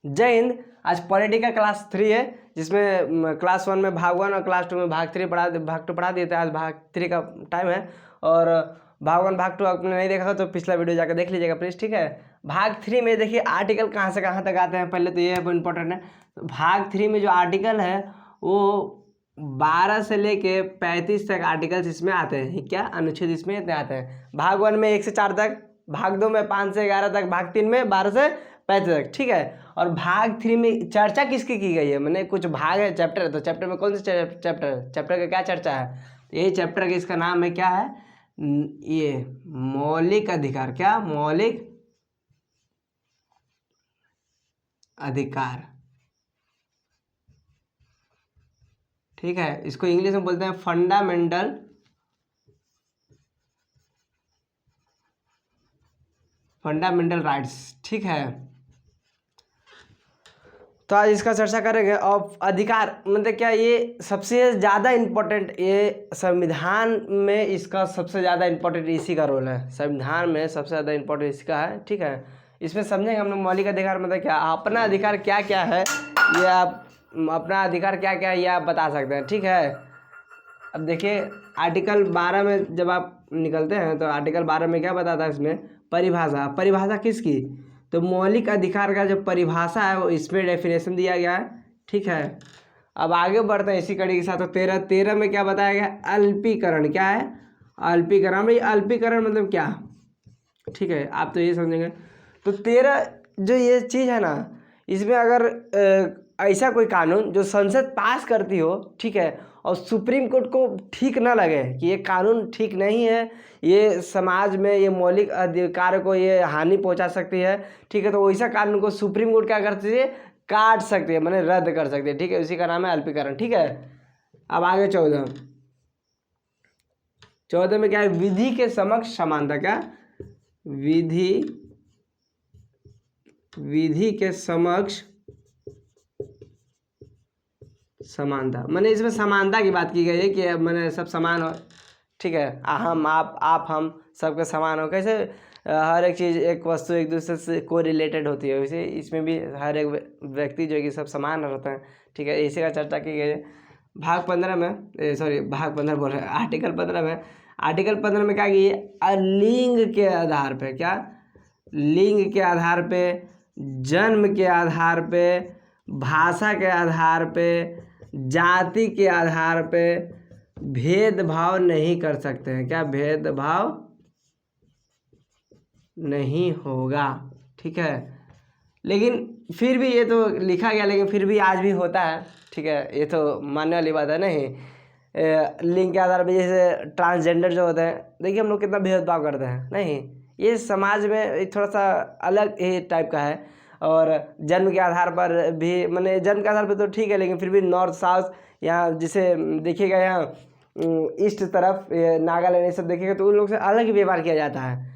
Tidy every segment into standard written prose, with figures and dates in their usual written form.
जय हिंद। आज पॉलिटी का क्लास 3 है, जिसमें क्लास 1 में भाग 1 और क्लास 2 में भाग 2 पढ़ा दिए थे। आज भाग 3 का टाइम है और भाग 1 भाग 2 आपने नहीं देखा तो पिछला वीडियो जाकर देख लीजिएगा प्लीज़, ठीक है। भाग 3 में देखिए आर्टिकल कहाँ से कहाँ तक आते हैं, पहले तो ये इम्पोर्टेंट है। तो भाग 3 में जो आर्टिकल है वो 12 से लेके 35 तक आर्टिकल्स इसमें आते हैं। क्या अनुच्छेद इसमें इतने आते हैं। भाग 1 में 1 से 4 तक, भाग 2 में 5 से 11 तक, भाग 3 में 12 से 35 तक, ठीक है। और भाग 3 में चर्चा किसकी की गई है, मैंने कुछ भाग है, चैप्टर है, तो चैप्टर में कौन से चैप्टर है, चैप्टर का क्या चर्चा है, यही चैप्टर का इसका नाम है क्या है, ये मौलिक अधिकार। क्या मौलिक अधिकार, ठीक है। इसको इंग्लिश में बोलते हैं फंडामेंटल राइट्स, ठीक है। तो आज इसका चर्चा करेंगे। और अधिकार मतलब क्या, ये सबसे ज़्यादा इम्पोर्टेंट, ये संविधान में इसका सबसे ज़्यादा इम्पोर्टेंट इसी का रोल है। संविधान में सबसे ज़्यादा इम्पोर्टेंट इसका है, ठीक है। इसमें समझेंगे हम लोग मौलिक अधिकार मतलब क्या, अपना अधिकार क्या क्या है, ये आप अपना अधिकार क्या क्या है ये आप बता सकते हैं, ठीक है। अब देखिए आर्टिकल 12 में जब आप निकलते हैं तो आर्टिकल 12 में क्या बताता है, इसमें परिभाषा किसकी, तो मौलिक अधिकार का जो परिभाषा है वो इसमें डेफिनेशन दिया गया है, ठीक है। अब आगे बढ़ते हैं इसी कड़ी के साथ। तो 13 में क्या बताया गया, अल्पीकरण। क्या है अल्पीकरण, भाई अल्पीकरण मतलब क्या, ठीक है, आप तो ये समझेंगे। तो 13 जो ये चीज़ है ना, इसमें अगर ऐसा कोई कानून जो संसद पास करती हो, ठीक है, और सुप्रीम कोर्ट को ठीक ना लगे कि ये कानून ठीक नहीं है, ये समाज में ये मौलिक अधिकार को ये हानि पहुंचा सकती है, ठीक है, तो वैसा कानून को सुप्रीम कोर्ट क्या करती है, काट सकती है, माने रद्द कर सकती है, ठीक है। उसी का नाम है अल्पीकरण, ठीक है। अब आगे 14 में क्या है, विधि के समक्ष समानता। क्या विधि के समक्ष समानता, मैंने इसमें समानता की बात की गई है कि मैंने सब समान हो, ठीक है, हम आप हम सबके समान हो। कैसे हर एक चीज़, एक वस्तु एक दूसरे से को रिलेटेड होती है, वैसे इसमें भी हर एक व्यक्ति जो है कि सब समान रहते हैं, ठीक है। इसी का चर्चा की गई है। भाग 15 में भाग 15 बोल रहे हैं, आर्टिकल 15 में क्या की है, लिंग के आधार पे। क्या लिंग के आधार पे, जन्म के आधार पे, भाषा के आधार पे, जाति के आधार पे भेदभाव नहीं कर सकते हैं। क्या भेदभाव नहीं होगा, ठीक है। लेकिन फिर भी ये तो लिखा गया, लेकिन फिर भी आज भी होता है, ठीक है, ये तो मानने वाली बात है। नहीं लिंग के आधार पे, जैसे ट्रांसजेंडर जो होते हैं, देखिए हम लोग कितना भेदभाव करते हैं। नहीं, ये समाज में थोड़ा सा अलग ही टाइप का है। और जन्म के आधार पर भी, मैंने जन्म के आधार पर तो ठीक है, लेकिन फिर भी नॉर्थ साउथ, यहाँ जिसे देखिएगा यहाँ ईस्ट तरफ नागालैंड ये सब देखिएगा तो उन लोग से अलग ही व्यवहार किया जाता है।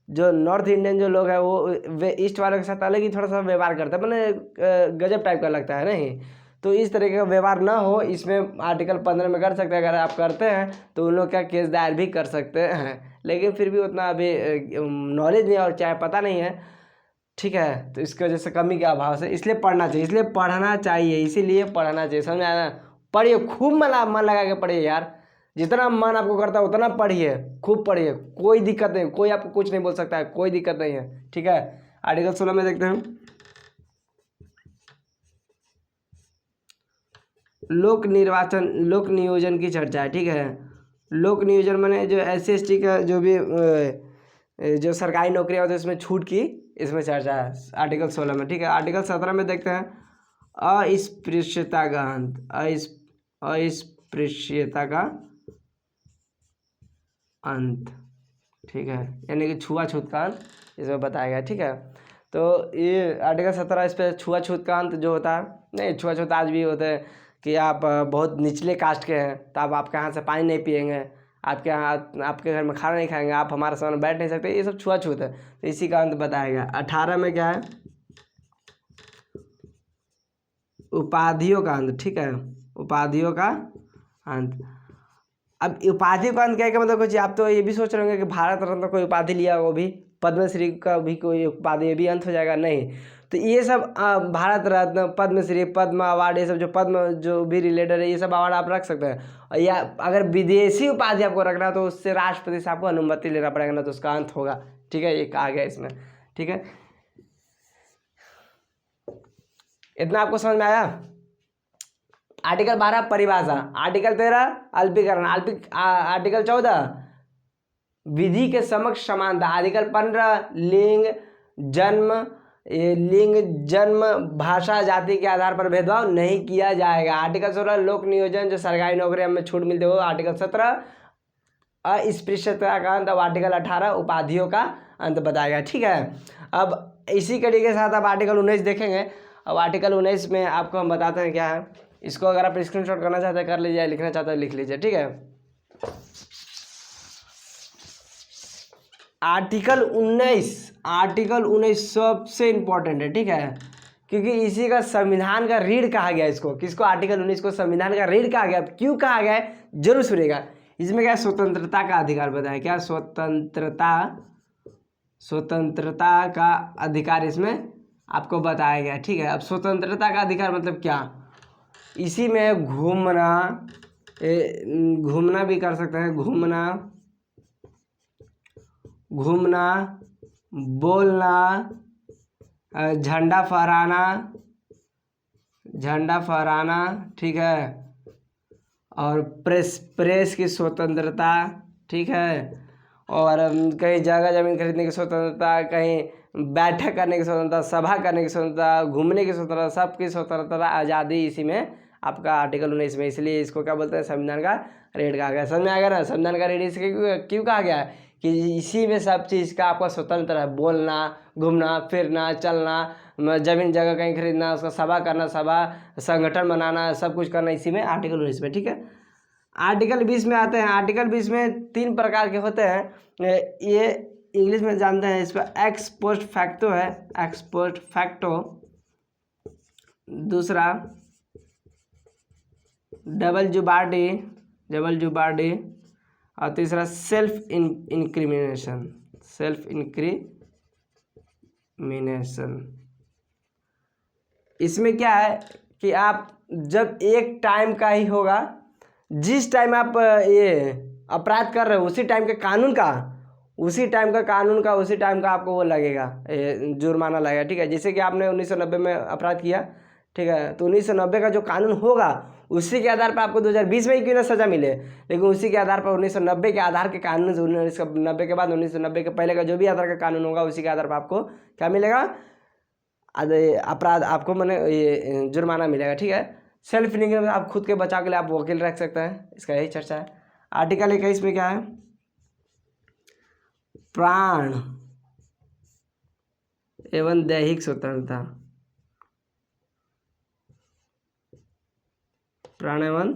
जो नॉर्थ इंडियन जो लोग हैं वो वे ईस्ट वालों के साथ अलग ही थोड़ा सा व्यवहार करता है, मैंने गजब टाइप का लगता है। नहीं, तो इस तरीके का व्यवहार ना हो, इसमें आर्टिकल 15 में कर सकते हैं। अगर आप करते हैं तो उन लोग क्या केस दायर भी कर सकते हैं, लेकिन फिर भी उतना अभी नॉलेज नहीं और चाहे पता नहीं है, ठीक है। तो इसकी वजह से कमी के अभाव से इसलिए पढ़ना चाहिए, इसीलिए पढ़ना चाहिए, समझ में आया ना। पढ़िए, खूब मन लगा के पढ़िए यार, जितना मन आपको करता है उतना पढ़िए, खूब पढ़िए, कोई दिक्कत नहीं, कोई आपको कुछ नहीं बोल सकता है, कोई दिक्कत नहीं है, ठीक है। आर्टिकल 16 में देखते हैं, लोक नियोजन की चर्चा है, ठीक है। लोक नियोजन माने जो SC/ST का जो भी जो सरकारी नौकरियां होती है उसमें छूट की इसमें चर्चा है आर्टिकल 16 में, ठीक है। आर्टिकल 17 में देखते हैं, अस्पृश्यता का अंत, अस्पृश्यता का अंत, ठीक है, यानी कि छुआछूत का अंत इसमें बताया गया, ठीक है। तो ये आर्टिकल 17 इस पर छुआछूत का अंत जो होता है, नहीं छुआछूत आज भी होते हैं कि आप बहुत निचले कास्ट के हैं तो आप आपके यहाँ से पानी नहीं पिएंगे, आपके यहाँ आपके घर में खाना नहीं खाएंगे, आप हमारे सामने बैठ नहीं सकते, ये सब छुआछूत है, तो इसी का अंत बताया गया। 18 में क्या है, उपाधियों का अंत, ठीक है, उपाधियों का अंत। अब उपाधि का अंत क्या है, मतलब कुछ आप तो ये भी सोच रहे होंगे कि भारत रत्न कोई उपाधि लिया, वो भी पद्मश्री का भी कोई उपाधि भी अंत हो जाएगा। नहीं, तो ये सब भारत रत्न, पद्मश्री, पद्म अवार्ड, ये सब जो पद्म जो भी रिलेटेड है ये सब अवार्ड आप रख सकते हैं। और या अगर विदेशी उपाधि आपको रखना है तो उससे राष्ट्रपति से आपको अनुमति लेना पड़ेगा, ना तो उसका अंत होगा। ठीक है, ये आ गया इसमें। ठीक है, इतना आपको समझ में आया। आर्टिकल 12 परिभाषा, आर्टिकल 13 अल्पीकरण, आर्टिकल 14 विधि के समक्ष समानता, आर्टिकल 15 लिंग जन्म भाषा जाति के आधार पर भेदभाव नहीं किया जाएगा। आर्टिकल 16 लोक नियोजन, जो सरकारी नौकरियों में छूट मिलते हो। आर्टिकल 17 अस्पृश्यता का अंत। अब आर्टिकल 18 उपाधियों का अंत बताएगा। ठीक है, अब इसी कड़ी के साथ अब आर्टिकल 19 देखेंगे। अब आर्टिकल 19 में आपको हम बताते हैं क्या है। इसको अगर आप स्क्रीनशॉट करना चाहते हैं कर लीजिए, लिखना चाहते हैं लिख लीजिए। ठीक है, आर्टिकल 19 सबसे इम्पोर्टेंट है। ठीक है, क्योंकि इसी का संविधान का रीढ़ कहा गया इसको। किसको? आर्टिकल 19 को संविधान का रीढ़ कहा गया। क्यों कहा गया है जरूर सुनिएगा। इसमें क्या स्वतंत्रता का अधिकार बताया। क्या? स्वतंत्रता का अधिकार इसमें आपको बताया गया। ठीक है, अब स्वतंत्रता का अधिकार मतलब क्या? इसी में घूमना भी कर सकते हैं, घूमना, बोलना, झंडा फहराना। ठीक है, और प्रेस की स्वतंत्रता। ठीक है, और कहीं जगह जमीन खरीदने की स्वतंत्रता, कहीं बैठक करने की स्वतंत्रता, सभा करने की स्वतंत्रता, घूमने की स्वतंत्रता, सबकी स्वतंत्रता आज़ादी इसी में आपका आर्टिकल 19 में। इसलिए इसको क्या बोलते हैं? संविधान का रीढ़ कहा गया। समझ में आ गया ना? संविधान का रीढ़ इसके क्यों कहा गया है कि इसी में सब चीज़ का आपका स्वतंत्र है। बोलना, घूमना, फिरना, चलना, जमीन जगह कहीं खरीदना, उसका सभा करना, सभा संगठन बनाना, सब कुछ करना इसी में आर्टिकल 19 में। ठीक है, आर्टिकल 20 में आते हैं। आर्टिकल 20 में 3 प्रकार के होते हैं। ये इंग्लिश में जानते हैं, इस पर एक्स पोस्ट फैक्टो है, एक्स पोस्ट फैक्टो। दूसरा डबल जुबार्डी, और तीसरा सेल्फ इंक्रिमिनेशन। इसमें क्या है कि आप जब एक टाइम का ही होगा, जिस टाइम आप ये अपराध कर रहे हो उसी टाइम का उसी टाइम का आपको वो लगेगा, जुर्माना लगेगा। ठीक है, जैसे कि आपने 1990 में अपराध किया। ठीक है, तो 1990 का जो कानून होगा उसी के आधार पर आपको 2020 में ही क्यों ना सज़ा मिले, लेकिन उसी के आधार पर 1990 के आधार के कानून से 1990 के बाद 1990 के पहले का जो भी आधार का कानून होगा उसी के आधार पर आपको क्या मिलेगा? अपराध आपको माने ये जुर्माना मिलेगा। ठीक है, सेल्फ डिफेंस में आप खुद के बचाव के लिए आप वकील रख सकते हैं, इसका यही चर्चा है। आर्टिकल 21 में क्या है? प्राण एवं दैहिक स्वतंत्रता। प्राण एवं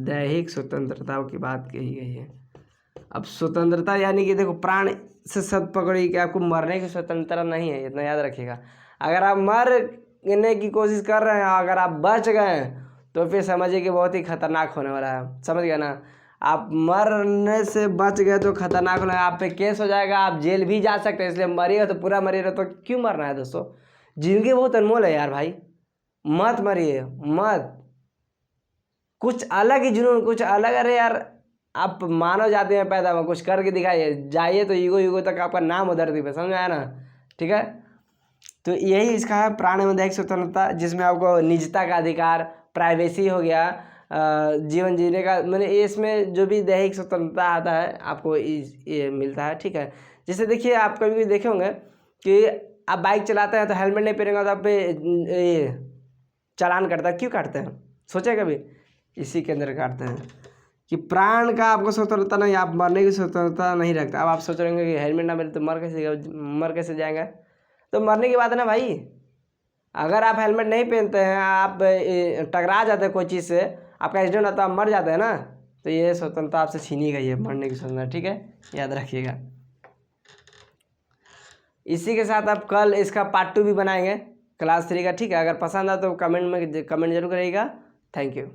दैहिक स्वतंत्रता की बात कही गई है। अब स्वतंत्रता यानी कि देखो, प्राण से शब्द पकड़ी कि आपको मरने की स्वतंत्रता नहीं है, इतना याद रखिएगा। अगर आप मरने की कोशिश कर रहे हैं, अगर आप बच गए तो फिर समझिए कि बहुत ही खतरनाक होने वाला है। समझ गए ना? आप मरने से बच गए तो खतरनाक होना है, आप पे केस हो जाएगा, आप जेल भी जा सकते हैं। इसलिए मरिएगा तो पूरा मरिएगा, तो क्यों मरना है दोस्तों? जिंदगी बहुत अनमोल है यार भाई, मत मरिए मत। कुछ अलग ही जुनून, कुछ अलग। अरे यार, आप मानव जाति में पैदा हुआ, कुछ करके दिखाइए, जाइए तो ईगो तक आपका नाम हो धरती पे। समझ में आया ना? ठीक है, तो यही इसका है प्राण एवं दैहिक स्वतंत्रता, जिसमें आपको निजता का अधिकार, प्राइवेसी हो गया, जीवन जीने का, मैंने इसमें जो भी दैहिक स्वतंत्रता आता है आपको ये मिलता है। ठीक है, जैसे देखिए, आप कभी भी देखे होंगे कि आप बाइक चलाते हैं तो हेलमेट नहीं पहनेंगे तो आप पे ये चालान कटता है। क्यों काटते हैं? सोचे कभी? इसी के अंदर काटते हैं कि प्राण का आपको स्वतंत्रता नहीं, आप मरने की स्वतंत्रता नहीं रखता। अब आप सोच रहे होंगे कि हेलमेट ना मिले तो मर कैसे जाएंगे? तो मरने की बात है ना भाई। अगर आप हेलमेट नहीं पहनते हैं, आप टकरा जाते हैं कोई चीज़ से, आपका एक्सीडेंट होता है, आप मर जाते हैं ना, तो ये स्वतंत्रता आपसे छीनी गई है, मरने की स्वतंत्रता। ठीक है, याद रखिएगा। इसी के साथ आप कल इसका पार्ट 2 भी बनाएंगे क्लास 3 का। ठीक है, अगर पसंद आए तो कमेंट जरूर करिएगा। Thank you.